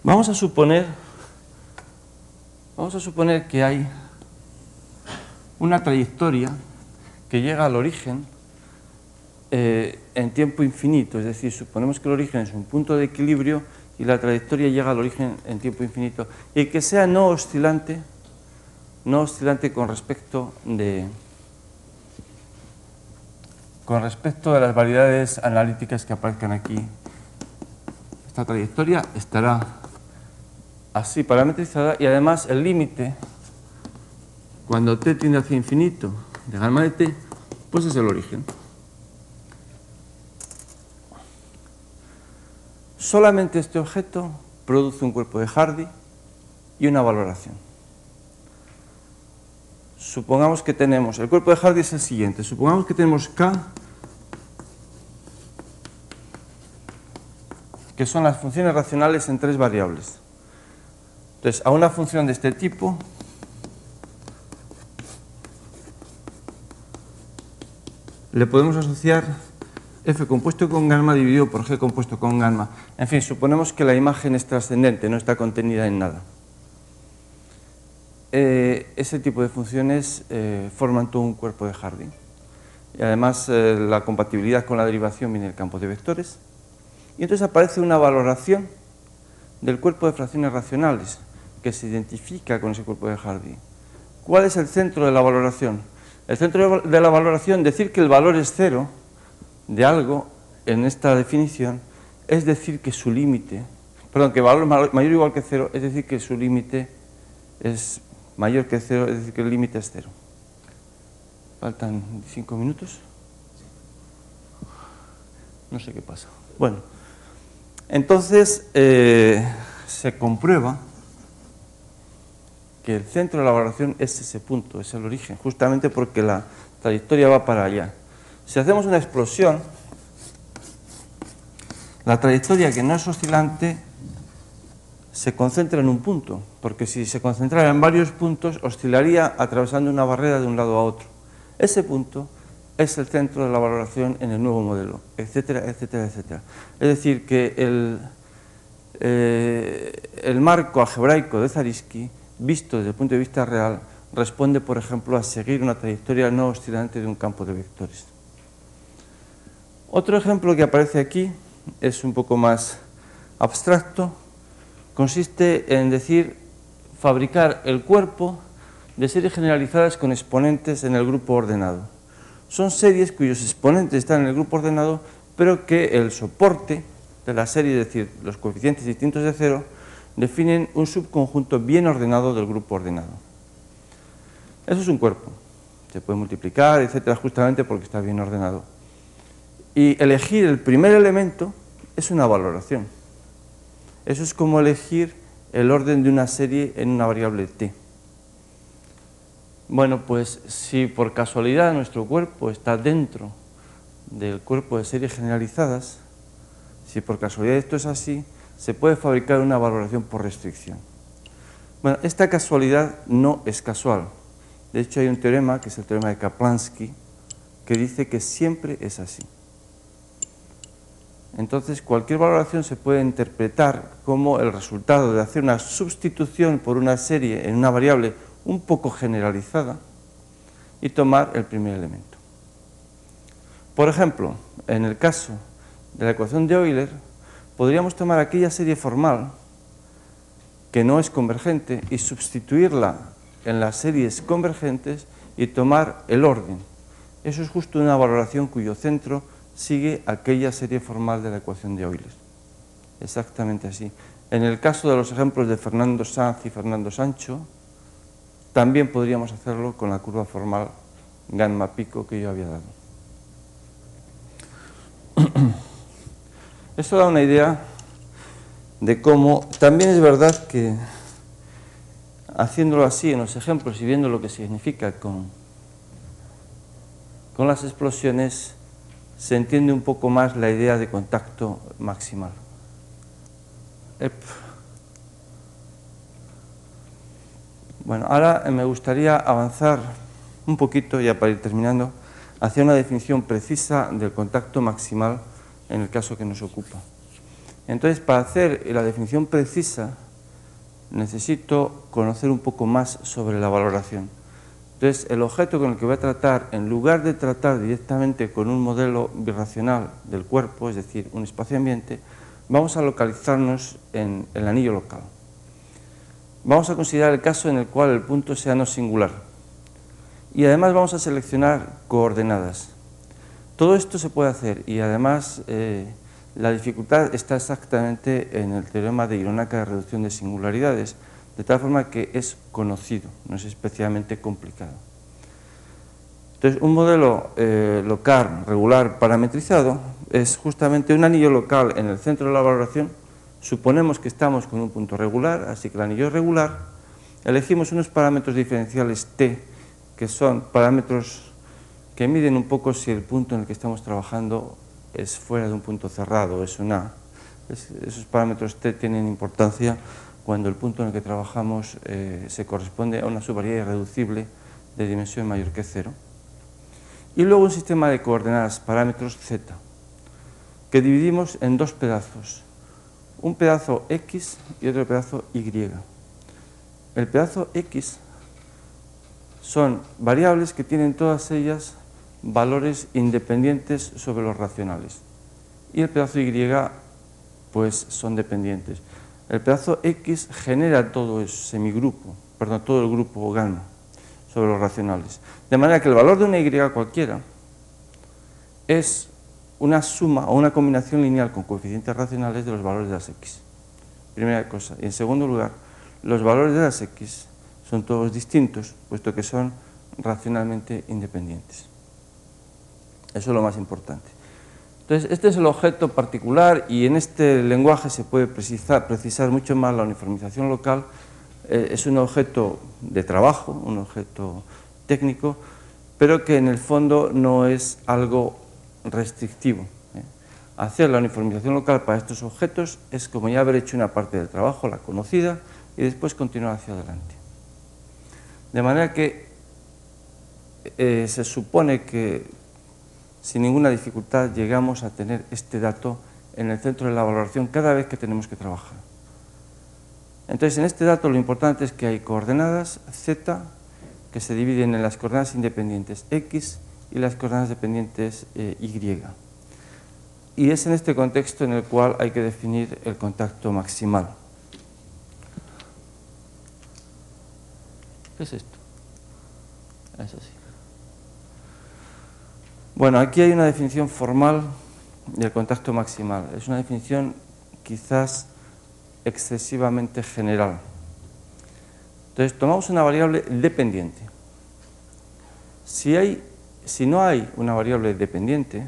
vamos a suponer que hay una trayectoria que llega al origen en tiempo infinito, es decir, suponemos que el origen es un punto de equilibrio y la trayectoria llega al origen en tiempo infinito, y que sea no oscilante con respecto de las variedades analíticas que aparezcan aquí. Esta trayectoria estará así parametrizada y además el límite, cuando t tiende hacia infinito de gamma de t, pues es el origen. Solamente este objeto produce un cuerpo de Hardy y una valoración. Supongamos que tenemos, el cuerpo de Hardy es el siguiente, supongamos que tenemos K, que son las funciones racionales en tres variables. Entonces, a una función de este tipo le podemos asociar f compuesto con gamma dividido por g compuesto con gamma. En fin, suponemos que la imagen es trascendente, no está contenida en nada. Ese tipo de funciones forman todo un cuerpo de Hardy. y además la compatibilidad con la derivación viene del campo de vectores. Y entonces aparece una valoración del cuerpo de fracciones racionales que se identifica con ese cuerpo de Hardy. ¿Cuál es el centro de la valoración? El centro de la valoración, decir que el valor es cero de algo en esta definición, es decir que su límite, perdón, que valor mayor o igual que cero, es decir que su límite es mayor que cero, es decir que el límite es cero. Faltan 5 minutos. No sé qué pasa. Bueno, entonces se comprueba que el centro de la valoración es ese punto, es el origen, justamente porque la trayectoria va para allá. Si hacemos una explosión, la trayectoria que no es oscilante se concentra en un punto, porque si se concentrara en varios puntos, oscilaría atravesando una barrera de un lado a otro. Ese punto es el centro de la valoración en el nuevo modelo, etcétera, etcétera, etcétera. Es decir, que el marco algebraico de Zariski, visto desde el punto de vista real, responde, por ejemplo, a seguir una trayectoria no oscilante de un campo de vectores. Otro ejemplo que aparece aquí es un poco más abstracto, consiste en decir fabricar el cuerpo de series generalizadas con exponentes en el grupo ordenado. Son series cuyos exponentes están en el grupo ordenado, pero que el soporte de la serie, es decir, los coeficientes distintos de cero, definen un subconjunto bien ordenado del grupo ordenado. Eso es un cuerpo. Se puede multiplicar, etcétera, justamente porque está bien ordenado. Y elegir el primer elemento es una valoración. Eso es como elegir el orden de una serie en una variable t. Bueno, pues si por casualidad nuestro cuerpo está dentro del cuerpo de series generalizadas, si por casualidad esto es así, se puede fabricar una valoración por restricción. Bueno, esta casualidad no es casual. De hecho, hay un teorema, que es el teorema de Kaplansky, que dice que siempre es así. Entonces, cualquier valoración se puede interpretar como el resultado de hacer una sustitución por una serie en una variable un poco generalizada y tomar el primer elemento. Por ejemplo, en el caso de la ecuación de Euler, podríamos tomar aquella serie formal que no es convergente y sustituirla en las series convergentes y tomar el orden. Eso es justo una valoración cuyo centro sigue aquella serie formal de la ecuación de Euler. Exactamente así. En el caso de los ejemplos de Fernando Sanz y Fernando Sancho, también podríamos hacerlo con la curva formal gamma-pico que yo había dado. Esto da una idea de cómo también es verdad que haciéndolo así en los ejemplos y viendo lo que significa con las explosiones, se entiende un poco más la idea de contacto maximal. Bueno, ahora me gustaría avanzar un poquito, ya para ir terminando, hacia una definición precisa del contacto maximal en el caso que nos ocupa. Entonces, para hacer la definición precisa, necesito conocer un poco más sobre la valoración. Entonces, el objeto con el que voy a tratar, en lugar de tratar directamente con un modelo birracional del cuerpo, es decir, un espacio-ambiente, vamos a localizarnos en el anillo local. Vamos a considerar el caso en el cual el punto sea no singular. Y además vamos a seleccionar coordenadas. Todo esto se puede hacer y además la dificultad está exactamente en el teorema de Hironaka de reducción de singularidades, de tal forma que es conocido, no es especialmente complicado. Entonces, un modelo local, regular, parametrizado, es justamente un anillo local en el centro de la valoración. Suponemos que estamos con un punto regular, así que el anillo es regular. Elegimos unos parámetros diferenciales t, que son parámetros que miden un poco si el punto en el que estamos trabajando es fuera de un punto cerrado, es un A. Esos parámetros t tienen importancia cuando el punto en el que trabajamos se corresponde a una subvariedad irreducible de dimensión mayor que 0. Y luego un sistema de coordenadas, parámetros z, que dividimos en dos pedazos, un pedazo x y otro pedazo y. El pedazo x son variables que tienen todas ellas valores independientes sobre los racionales. Y el pedazo Y, pues, son dependientes. El pedazo X genera todo el semigrupo, perdón, todo el grupo gamma sobre los racionales. De manera que el valor de una Y cualquiera es una suma o una combinación lineal con coeficientes racionales de los valores de las X. Primera cosa. Y en segundo lugar, los valores de las X son todos distintos, puesto que son racionalmente independientes. Eso es lo más importante. Entonces, este es el objeto particular y en este lenguaje se puede precisar mucho más la uniformización local. Es un objeto de trabajo, un objeto técnico, pero que en el fondo no es algo restrictivo. Hacer la uniformización local para estos objetos es como ya haber hecho una parte del trabajo, la conocida, y después continuar hacia adelante. De manera que se supone que sin ninguna dificultad llegamos a tener este dato en el centro de la valoración cada vez que tenemos que trabajar. Entonces, en este dato lo importante es que hay coordenadas z que se dividen en las coordenadas independientes x y las coordenadas dependientes y. Y es en este contexto en el cual hay que definir el contacto maximal. ¿Qué es esto? Es así. Bueno, aquí hay una definición formal del contacto maximal. Es una definición quizás excesivamente general. Entonces, tomamos una variable dependiente. Si no hay una variable dependiente,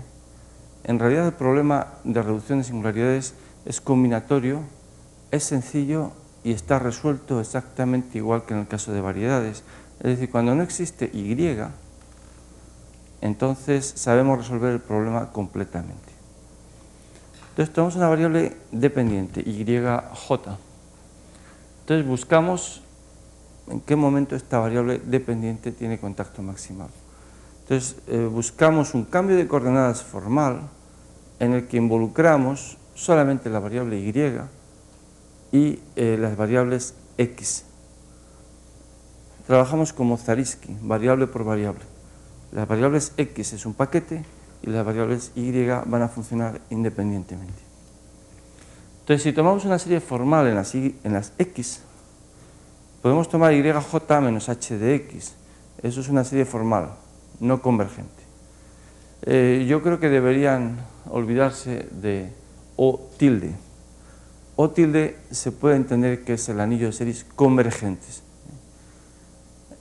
en realidad el problema de reducción de singularidades es combinatorio, es sencillo y está resuelto exactamente igual que en el caso de variedades. Es decir, cuando no existe Y, entonces sabemos resolver el problema completamente. Entonces tomamos una variable dependiente, YJ. Entonces buscamos en qué momento esta variable dependiente tiene contacto maximal. Entonces buscamos un cambio de coordenadas formal en el que involucramos solamente la variable Y y las variables X. Trabajamos como Zariski, variable por variable. Las variables X es un paquete y las variables Y van a funcionar independientemente. Entonces, si tomamos una serie formal en las X, podemos tomar YJ menos H de X. Eso es una serie formal, no convergente. Yo creo que deberían olvidarse de O tilde. O tilde se puede entender que es el anillo de series convergentes.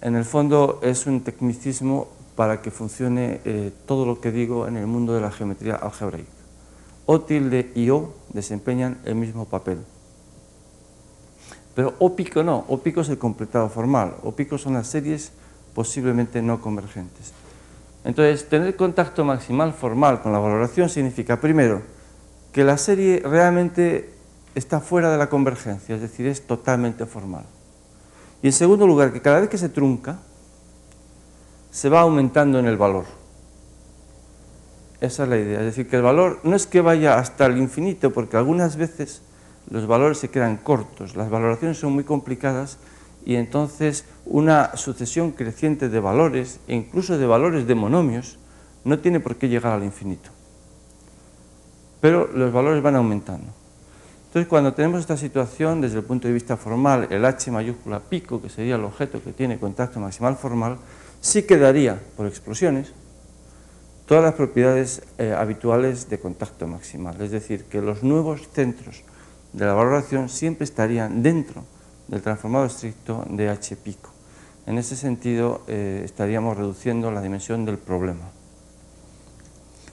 En el fondo es un tecnicismo para que funcione todo lo que digo en el mundo de la geometría algebraica. O tilde y O desempeñan el mismo papel. Pero O pico no, O pico es el completado formal, O pico son las series posiblemente no convergentes. Entonces, tener contacto maximal formal con la valoración significa, primero, que la serie realmente está fuera de la convergencia, es decir, es totalmente formal. Y en segundo lugar, que cada vez que se trunca, se va aumentando en el valor. Esa es la idea, es decir, que el valor no es que vaya hasta el infinito, porque algunas veces los valores se quedan cortos, las valoraciones son muy complicadas y entonces una sucesión creciente de valores, e incluso de valores de monomios, no tiene por qué llegar al infinito. Pero los valores van aumentando. Entonces, cuando tenemos esta situación, desde el punto de vista formal, el H mayúscula pico, que sería el objeto que tiene contacto maximal formal, sí quedaría, por explosiones, todas las propiedades habituales de contacto maximal. Es decir, que los nuevos centros de la valoración siempre estarían dentro del transformado estricto de H pico. En ese sentido, estaríamos reduciendo la dimensión del problema.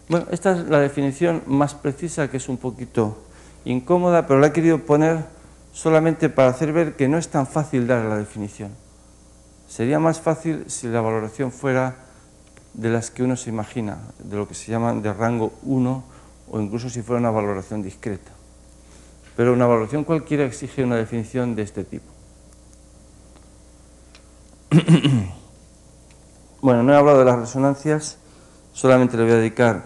Bueno, esta es la definición más precisa, que es un poquito incómoda, pero la he querido poner solamente para hacer ver que no es tan fácil dar la definición. Sería más fácil si la valoración fuera de las que uno se imagina, de lo que se llaman de rango 1, o incluso si fuera una valoración discreta. Pero una valoración cualquiera exige una definición de este tipo. Bueno, no he hablado de las resonancias, solamente le voy a dedicar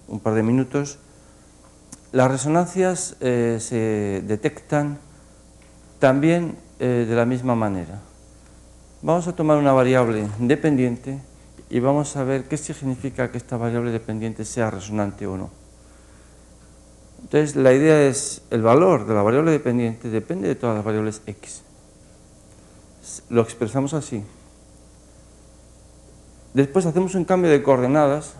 un par de minutos. Las resonancias se detectan también de la misma manera. Vamos a tomar una variable dependiente y vamos a ver qué significa que esta variable dependiente sea resonante o no. Entonces, la idea es, el valor de la variable dependiente depende de todas las variables x. Lo expresamos así. Después hacemos un cambio de coordenadas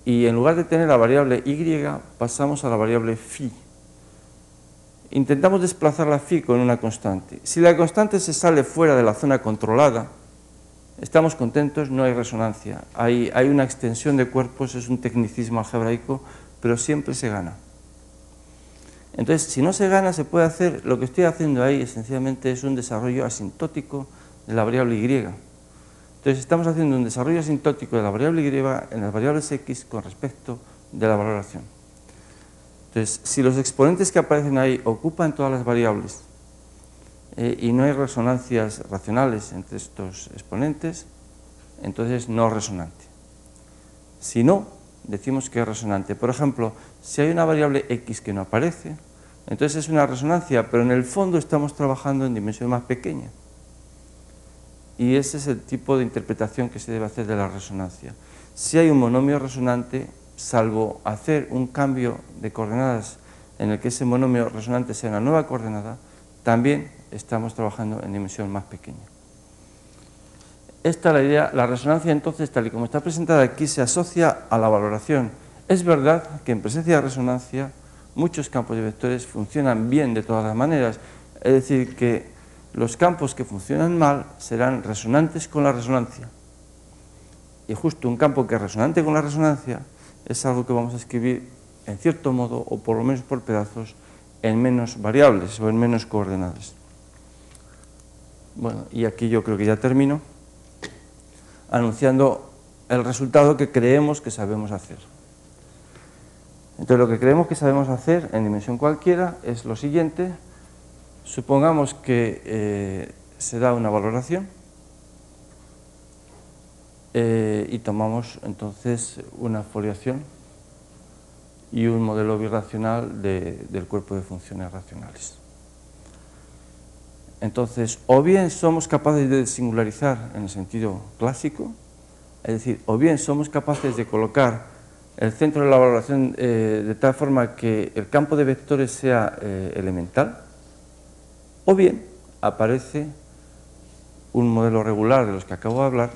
y en lugar de tener la variable y, pasamos a la variable phi. Intentamos desplazar la phi con una constante. Si la constante se sale fuera de la zona controlada, estamos contentos, no hay resonancia. Hay una extensión de cuerpos, es un tecnicismo algebraico, pero siempre se gana. Entonces, si no se gana, se puede hacer, lo que estoy haciendo ahí esencialmente es un desarrollo asintótico de la variable y. Entonces, estamos haciendo un desarrollo asintótico de la variable y en las variables x con respecto de la valoración. Entonces, si los exponentes que aparecen ahí ocupan todas las variables y no hay resonancias racionales entre estos exponentes, entonces no es resonante. Si no, decimos que es resonante. Por ejemplo, si hay una variable x que no aparece, entonces es una resonancia, pero en el fondo estamos trabajando en dimensión más pequeña. Y ese es el tipo de interpretación que se debe hacer de la resonancia. Si hay un monomio resonante, salvo hacer un cambio de coordenadas en el que ese monomio resonante sea una nueva coordenada, también estamos trabajando en dimensión más pequeña. Esta es la idea. La resonancia, entonces, tal y como está presentada aquí, se asocia a la valoración. Es verdad que en presencia de resonancia muchos campos de vectores funcionan bien de todas las maneras, es decir, que los campos que funcionan mal serán resonantes con la resonancia. Y justo un campo que es resonante con la resonancia es algo que vamos a escribir en cierto modo, o por lo menos por pedazos, en menos variables o en menos coordenadas. Bueno, y aquí yo creo que ya termino, anunciando el resultado que creemos que sabemos hacer. Entonces, lo que creemos que sabemos hacer en dimensión cualquiera es lo siguiente. Supongamos que se da una valoración y tomamos entonces una foliación y un modelo birracional del cuerpo de funciones racionales. Entonces, o bien somos capaces de singularizar en el sentido clásico, es decir, o bien somos capaces de colocar el centro de la valoración de tal forma que el campo de vectores sea elemental, o bien aparece un modelo regular de los que acabo de hablar,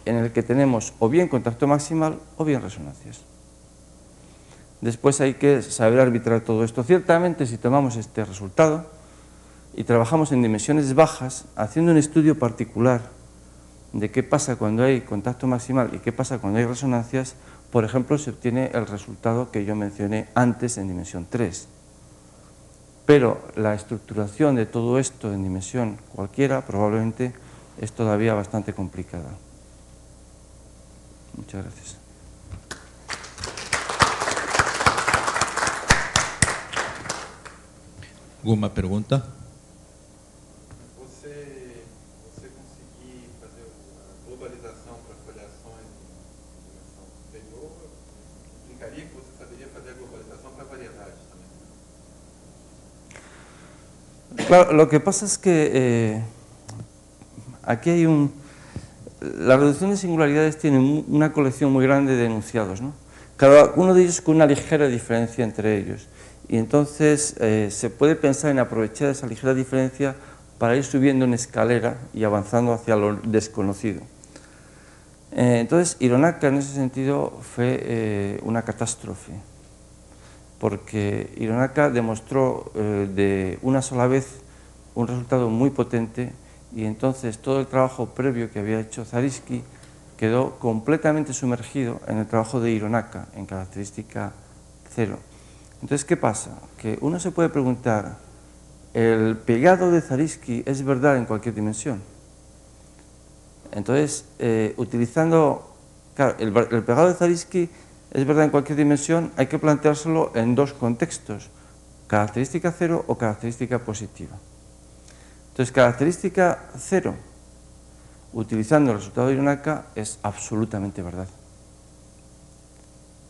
en el que tenemos o bien contacto maximal o bien resonancias. Después hay que saber arbitrar todo esto. Ciertamente, si tomamos este resultado y trabajamos en dimensiones bajas, haciendo un estudio particular de qué pasa cuando hay contacto maximal y qué pasa cuando hay resonancias, por ejemplo, se obtiene el resultado que yo mencioné antes en dimensión 3. Pero la estructuración de todo esto en dimensión cualquiera probablemente es todavía bastante complicada. Muchas gracias. ¿Alguma pergunta? Você conseguir fazer a globalização para foliações em dimensão superior, implicaria que você saberia fazer a globalização para variedades também? Claro, lo que pasa es que aquí hay la reducción de singularidades tiene una colección muy grande de enunciados, ¿no? Cada uno de ellos con una ligera diferencia entre ellos. Y entonces se puede pensar en aprovechar esa ligera diferencia para ir subiendo en escalera y avanzando hacia lo desconocido. Entonces, Hironaka en ese sentido fue una catástrofe, porque Hironaka demostró de una sola vez un resultado muy potente y entonces todo el trabajo previo que había hecho Zariski quedó completamente sumergido en el trabajo de Hironaka, en característica 0. Entonces, ¿qué pasa? Que uno se puede preguntar, ¿el pegado de Zariski es verdad en cualquier dimensión? Entonces, utilizando, claro, el pegado de Zariski es verdad en cualquier dimensión, hay que planteárselo en dos contextos, característica 0 o característica positiva. Entonces, característica 0, utilizando el resultado de Hironaka, es absolutamente verdad.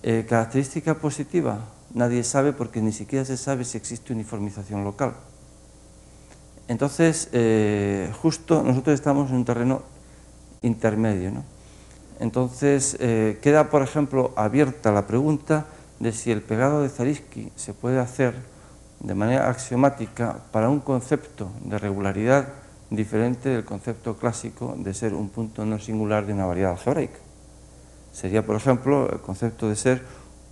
Característica positiva, nadie sabe porque ni siquiera se sabe si existe uniformización local. Entonces, justo nosotros estamos en un terreno intermedio, ¿no? Entonces, queda, por ejemplo, abierta la pregunta de si el pegado de Zariski se puede hacer de manera axiomática para un concepto de regularidad diferente del concepto clásico de ser un punto no singular de una variedad algebraica. Sería, por ejemplo, el concepto de ser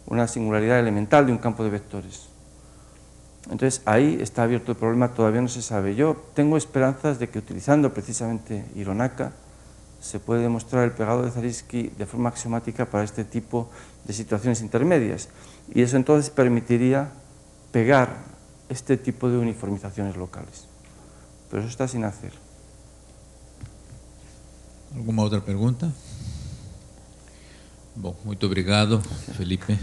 una singularidad elemental de un campo de vectores. Entonces, ahí está abierto el problema, todavía no se sabe. Yo tengo esperanzas de que utilizando precisamente Hironaka se puede demostrar el pegado de Zariski de forma axiomática para este tipo de situaciones intermedias. Y eso entonces permitiría pegar este tipo de uniformizaciones locales. Pero eso está sin hacer. Alguma outra pergunta? Bom, muito obrigado, Felipe.